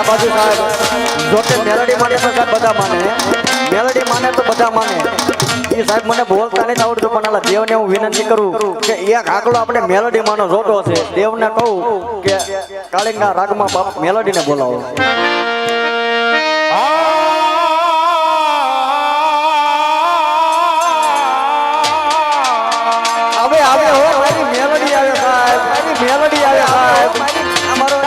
બાજુ સાહેબ જોકે મેલોડી માને તો સાહેબ બધા માને, મેલોડી માને તો બધા માને. એ સાહેબ મને બોલતા નથી આવડતું, પણ આલા દેવને હું વિનંતી કરું કે એક આકડો આપણે મેલોડી માનો જોતો છે. દેવને કહું કે કાળિંગના રાગમાં બાપ મેલોડીને બોલાવો. હવે આવે હો મારી મેલોડી આવે સાહેબ, મારી મેલોડી આવે સાહેબ. અમારો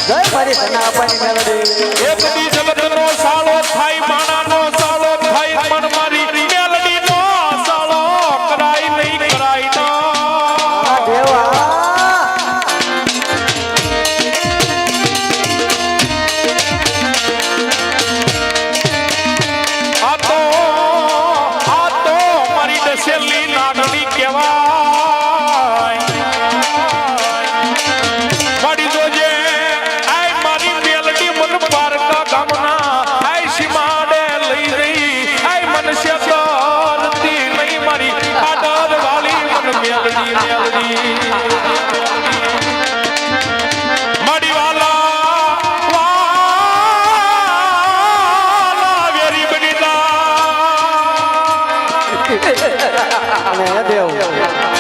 જય મારી સના આપવાની મેલોડી. એક દી જગતનો સાળો થાય, માણાનો સાળો થાય, મન મારી મેલોડીનો સાળો કરાય નહીં, કરાય ના દેવા. આ તો મારી દશેલી નાગણી કહેવાય. મારી જોજે આય મારી મેલડી મન પારકા ગામના આય સીમાડે લઈ રહી, આય મનસ્ય કરતી નહીં મારી આદર વાલી મન મેલડી મેલડી મારી વાલા વેરી બનીતા. અને દેવ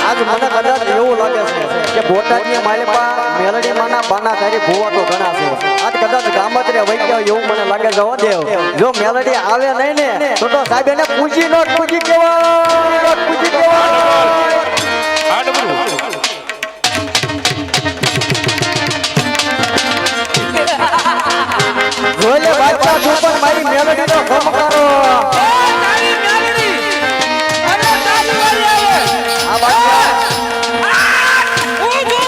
આજ મને કદાચ એવું લાગે છે કે બોટાદની માલિપા મેલડી માના બાના તારી ભૂવા તો ઘણા છે. આજ કદાચ ગામત્રે વઈ ગયા એવું મને લાગે છે. હો દેવ, જો મેલડી આવે નહીં ને તો સાહેબ એને પૂજી નો પૂજી કેવાય, પૂજી કેવાય. જોલે બાદશાહ તું પણ મારી મેલડી નો ગમ કરો. આ બાદશાહ મારી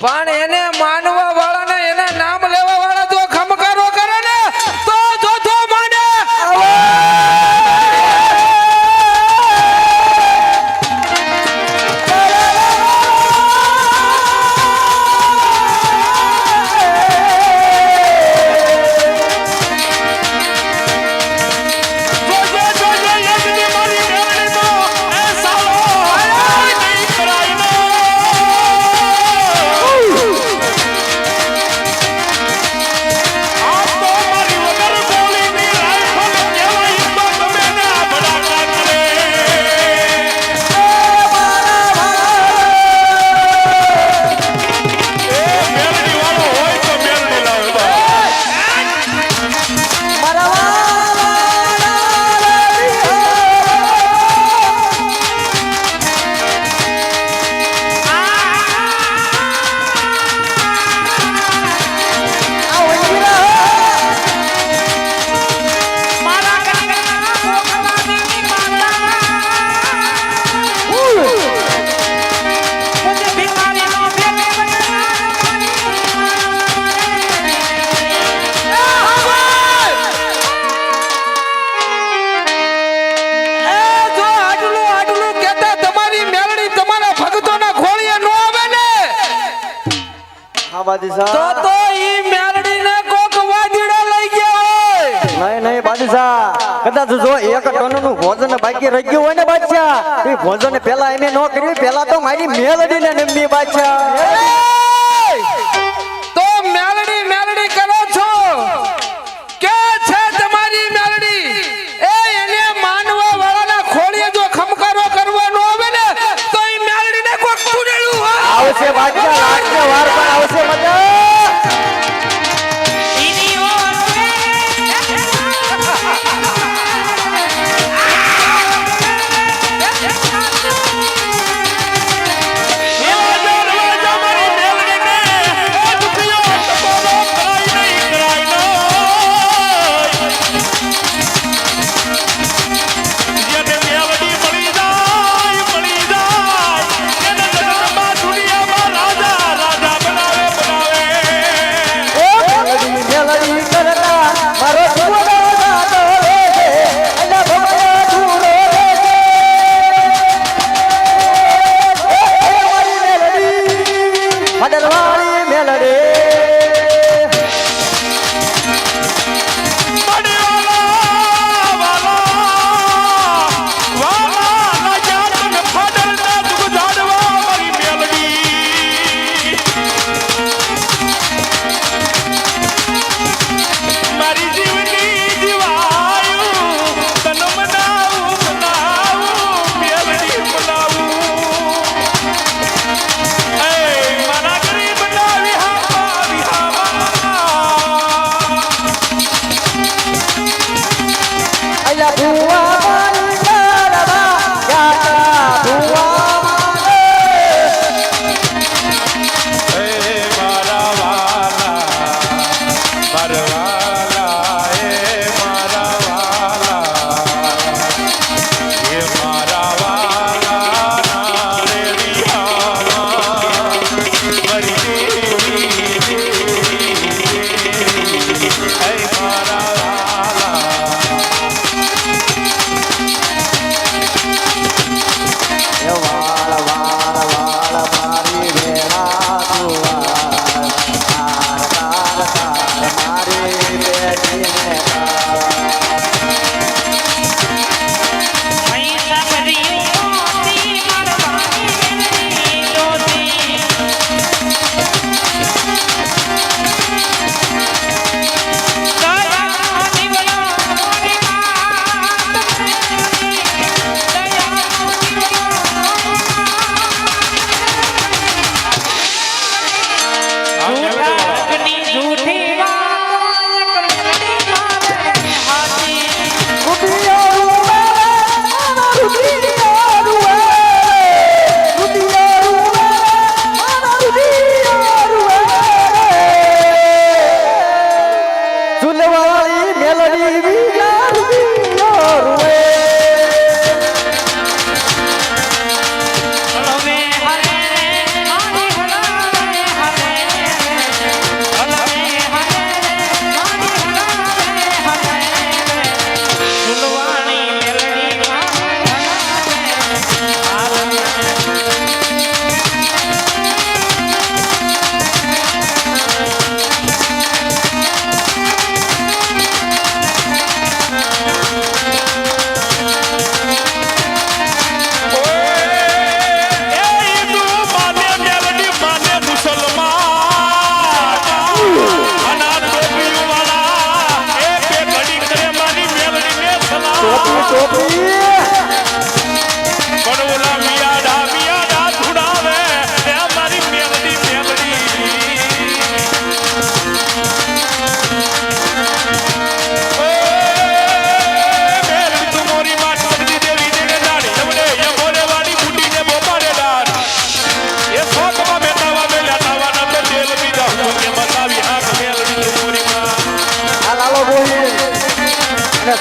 પણ એને માનવા વાળાને એના નામ લેવા વાળા જો ખમકારો કરે ને તો જોજો માંડે બાદશાહ તો ઈ મેલડીને કોક વાદીડા લઈ ગયા હોય નહીં બાદશાહ કદાચ જો એક ટનનું ભોજન બાકી રહી ગયું હોય ને બાદશાહ એ ભોજન પેલા એમે ન કર્યું પેલા તો મારી મેલડીને નમવી બાદશાહ તો મેલડી મેલડી કરો છો કે છે તમારી મેલડી એ એને માનવા વાળાના ખોળીએ જો ખમકારો કરવાનો આવે ને તો ઈ મેલડીને કોક પૂરેલું હોય આવશે બાદશાહ લાગશે વાર પણ આવશે મજા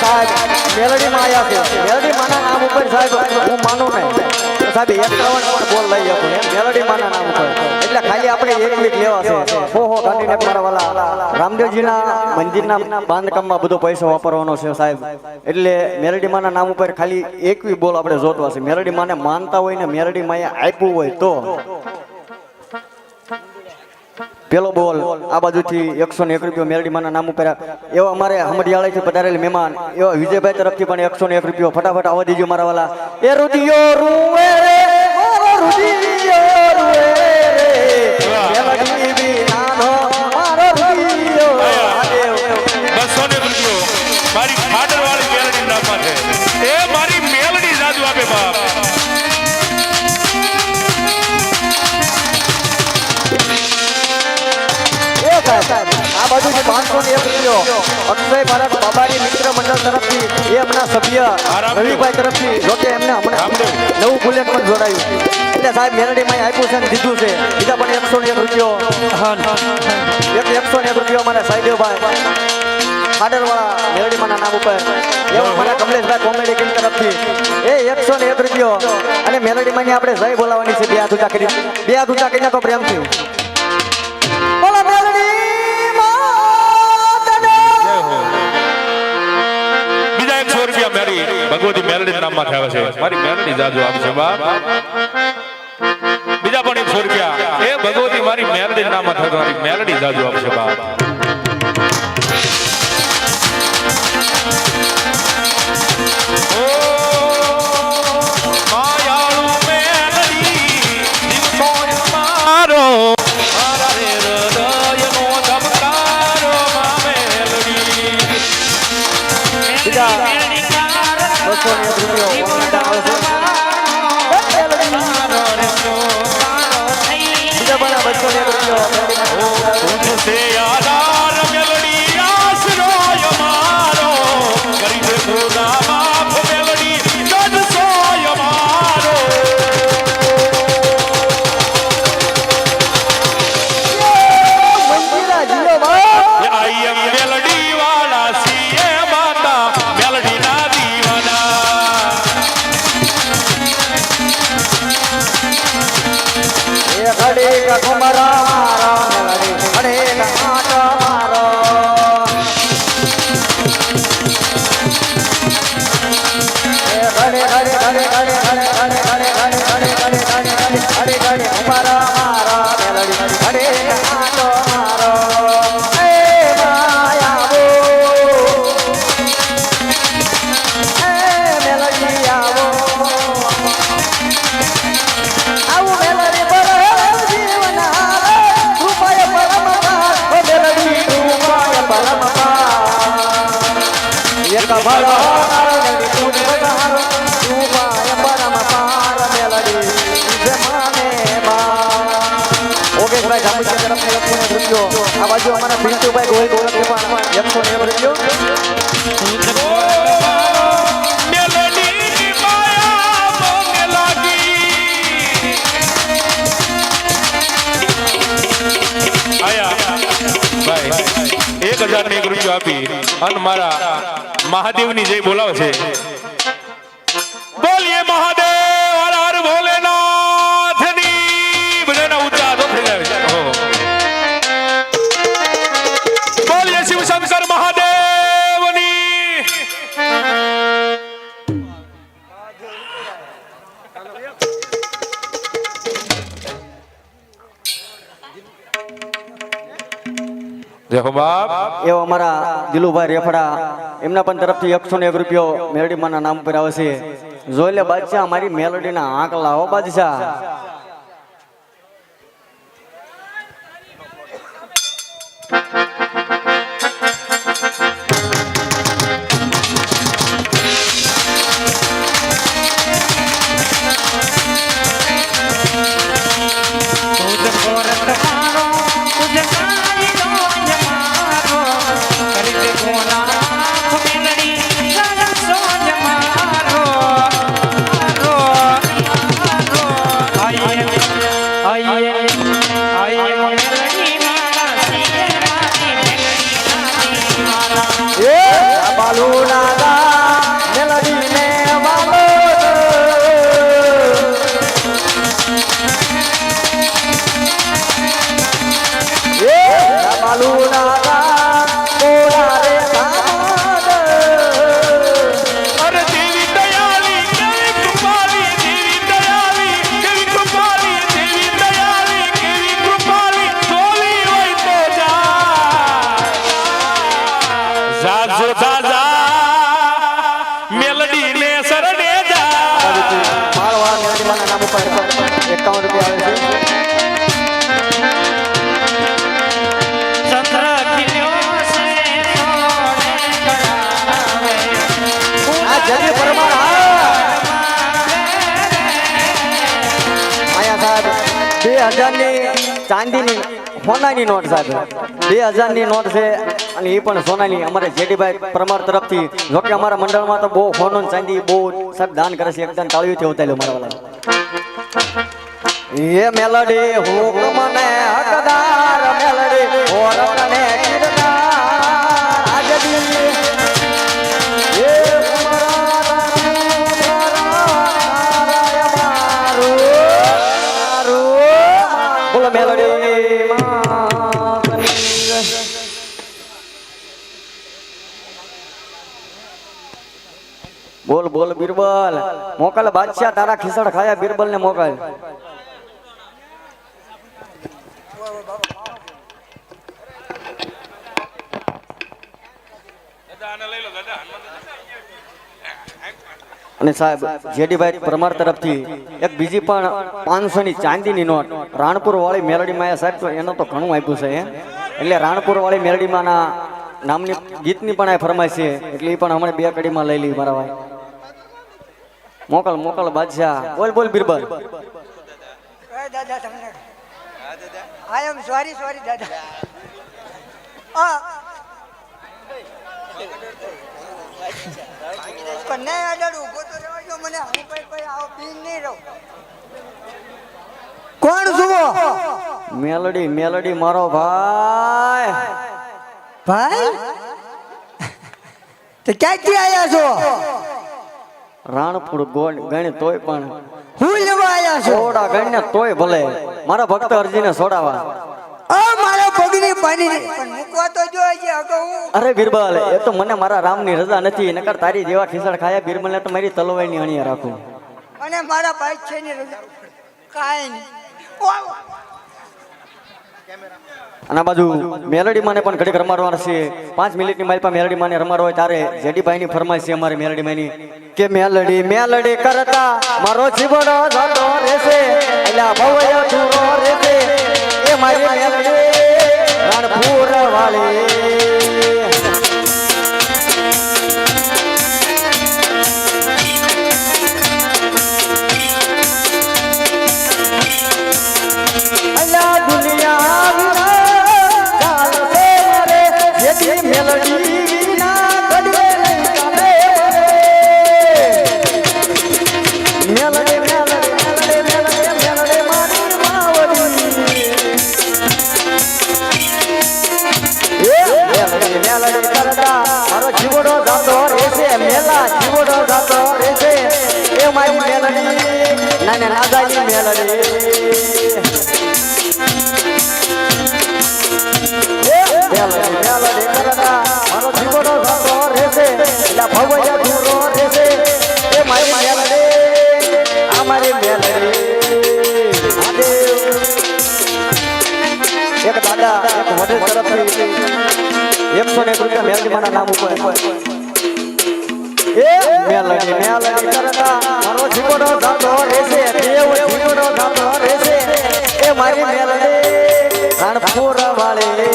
સાહેબ મેલડીમાં આયા છે મેલડીમાંના નામ ઉપર સાહેબ હું માનું નહીં સાહેબ 51 પણ બોલ લઈ શકું એમ મેલડીમાંના નામ ઉપર એટલે ખાલી આપણે એક વીક લેવા છે હો ગાંધીને મારા વાલા રામદેવજીના મંદિરના બાંધકામમાં બધો પૈસો વાપરવાનો છે સાહેબ એટલે મેલડીમાંના નામ ઉપર ખાલી એકવી બોલ આપણે જોતવા છે મેલડીમાંને માનતા હોય ને મેલડીમાં આપ્યું હોય તો પેલો બોલ આ બાજુથી 101 રૂપિયો મેલડીમાંના નામ ઉપર એવા અમારે હમડિયાળાથી પધારેલ મહેમાન એવા વિજયભાઈ તરફથી પણ 101 રૂપિયો ફટાફટ આવવા દીજો મારા વાલા એ રૂડિયો રૂવે રે મારો રૂડિયો રૂવે રે મેલડી વિનાનો મારો રૂડિયો ₹200 મારી ખાડરવાળી મેલડી નામમાં છે એ મારી મેલડી જાદુ આપે બાપ આ બાજુથી 501 રૂપિયો અક્ષય ભારત બાબારી મિત્ર મંડળ તરફથી એ એમના સભ્ય રવિભાઈ તરફથી જોકે એમને હમણાં નવું બુલેટ પણ જોડાયું એટલે સાહેબ મેલડીમાં આપ્યું છે ને દીધું છે બીજા પણ 101 રૂપિયો 101 રૂપિયો અમારા સાહેબભાઈ ખાડરવાળા મેલડીમાંના નામ ઉપર એવા અમારા કમલેશભાઈ કોમેડી કિંગ તરફથી એ 101 રૂપિયો અને મેલડીમાં આપણે જય બોલાવવાની છે બે હાથ ઊંચા કરીને તો પ્રેમથી બોલા મેલડી મારી ભગવતી મેલડી નામમાં થયા છે મારી મેલડી જાજો આપશે બાપ બીજા પણ 100 રૂપિયા એ ભગવતી મારી મેલડી નામમાં થયા મારી મેલડી જાજો આપશે બાપ ઓ માયાળુ મેલડી દિવસો મારો મારા રે હૃદયનો ધબકારો મા મેલડી બીજા 201 રૂપિયો બીજા પણ 201 રૂપિયો तुझसे आधार मेलडी आसरो यमारो गरीब खुदा माफ मेलडी जज सो यमारो મંદિરા જીઓ ભાઈ आई एम मेलडी वाला सीए माता मेलडी ना दीवाना એ ઘડે કા કુમારા મારા મેલડી ઘડે કા આટા મારો એ ઘડે ઘડે ઘડે ઘડે ઘડે ઘડે ઘડે ઘડે ઘડે ઘડે ઘડે ઘડે કુમારા મારા મેલડી ઘડે કા આટો મારો એ માયાવો એ મેલડી આવો આવું મેલડી પર જીવના રૂપાય પરમકાર ઓ મેલડી રૂપાય પરમકાર એક ભલો મેલડી તું બધાર રૂપાય પરમકાર મેલડી જમાને માં ઓગેશભાઈ જામુચા તરફથી 101 રૂપિયો આ બાજુ અમારા પિન્ટુભાઈ ગોહિલ તરફથી પણ 101 રૂપિયો मेलडी की माया मोंगे लागी आया भाई 1001 રૂપિયો આપી અને મારા મહાદેવની જય બોલાવે છે બોલીએ મહાદેવ હર હર ભોલેનાથની બધાના ઊંચા હાથો થઈ જાય છે બોલીએ શિવ શંકર મહાદેવની દેખો બાપ એવો અમારા દિલુભાઈ રેફડા એમના પણ તરફથી 101 રૂપિયો મેલડીમાંના નામ ઉપર આવે છે જોઈ લે બાદશાહ મારી મેલડીના આંક લાવો બાદશાહ आई 2000ની ચાંદીની સોનાની નોટ સાહેબ 2000 ની નોટ છે અને એ પણ સોનાની અમારે જેડીભાઈ પરમાર તરફથી જોકે અમારા મંડળમાં તો બહુ સોનું ને ચાંદી બહુ સાહેબ દાન કરે છે એકદમ તાળીઓથી ઉતાર્યો મારા વાળા એ મેલડી હુકમને હકદાર મેલડી ઓરતને કિરદાર આજદી એ બોલો મેલડી બોલ બોલ બિરબલ મોકલ બાદશાહ તારા ખીસડ ખાયા બિરબલ ને મોકલ અને સાહેબ જેડીભાઈ પરમાર તરફથી એક બીજી પણ 500 ની ચાંદીની નોટ રાણપુર વાળી મેલડી માં સાહેબ તો એનો તો ઘણું આપ્યું છે એટલે રાણપુર વાળી મેલડી માં ના નામની ગીતની પણ આ ફરમાઈશ છે એટલે એ પણ હમણાં 2 કડીમાં લઈ લી મારા ભાઈ મોકલ મોકલ બાદશાહ બોલ બોલ બિરબલ દાદા તમને આઈ એમ સોરી દાદા પણ નહીં અડડ ઉભો તો રહેજો મને હું કોઈ આવો પીન નહીં રહું કોણ સુવો મેલડી મેલડી મારો ભાઈ ભાઈ તો ક્યાંથી આયા છો રાણપુર ગોળ ગણ તોય પણ હું લેવા આયા છો સોડા ગણ ને તોય ભલે મારા ભક્ત અરજીને સોડાવા મારા પગની પાણી પણ મૂકવા તો જોઈએ અગો હું અરે બિરબલ એ તો મને મારા રામની રજા નથી નકર તારી જેવા ખીસડ ખાયા બિરબલ ને તો મારી તલવાઈની અણીયા રાખું અને મારા ભાઈ છે ને રજા કાઈ નહીં અને આ બાજુ મેલડી માને પણ ઘડીક રમાડવાના છે 5 મિનિટની મારી પાસે મેલડી માને રમાડવા હોય ત્યારે જેડીભાઈ ની ફરમાઈશ છે અમારે મેલડી માની કે મેલડી મેલડી કરતા મારો જીવડો જતો રહેશે એલા ભવય દૂરો રહેશે એ મારી મેલડી રાણપુર વાળી અલા દુનિયા મેલડી વિના કડવે નહીં ચાલે મેલડી મેલડી મેલડી મેલડી મેલડી મારી માવડી એ મેલડી મેલડી કરતા મારો જીવડો જાતો રહેશે મેલા જીવડો જાતો રહેશે એ મારી મેલડી નાને નાદાની મેલડી મેલડી મેલડી કરતા મારો જીવડો જાતો રહેશે એટલે ભવય દૂરો રહેશે એ મારી મેલડી આ મારી મેલડી એક દાદા એક વડે તરફથી 101 રૂપિયા મેલડી માના નામ ઉપર એ મેલડી મેલડી કરતા મારો જીવડો જાતો રહેશે દેવ જીવડો જાતો રહેશે એ મારી મેલડી રાણપુર વાળી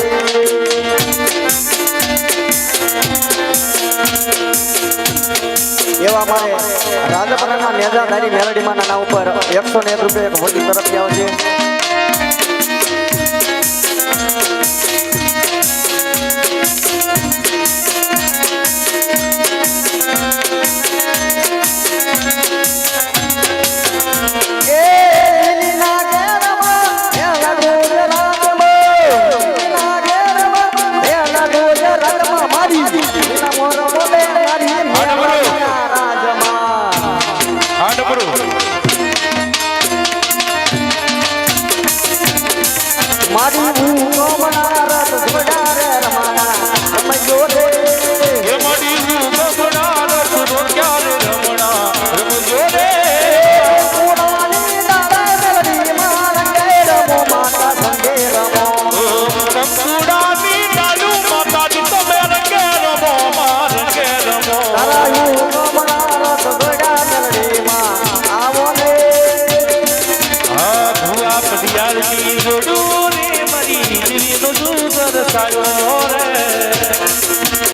એવા મારે રાજપરાના નેજાધારી મેલડી માના નામ ઉપર 101 રૂપિયા એક મોટી તરફથી આવશે મારી ભૂકો મનારા તો જોડારે રમાના તમે જોડે એ મારી ભૂગોળા રસનો ક્યારે રમણા રમજો રે પુરાની દાદા મેલડી માં રંગે રમો માતા સંગે રમો રમકુડાની ડાલુ માતાજી તમે રંગે રમો માર રંગે રમો તારા ભૂકો મનારા તો જોડા મેલડી માં આવો ને આ ભૂઆ પડિયાળની જોડું રે મારી જીવીનો જુગર સાયો રે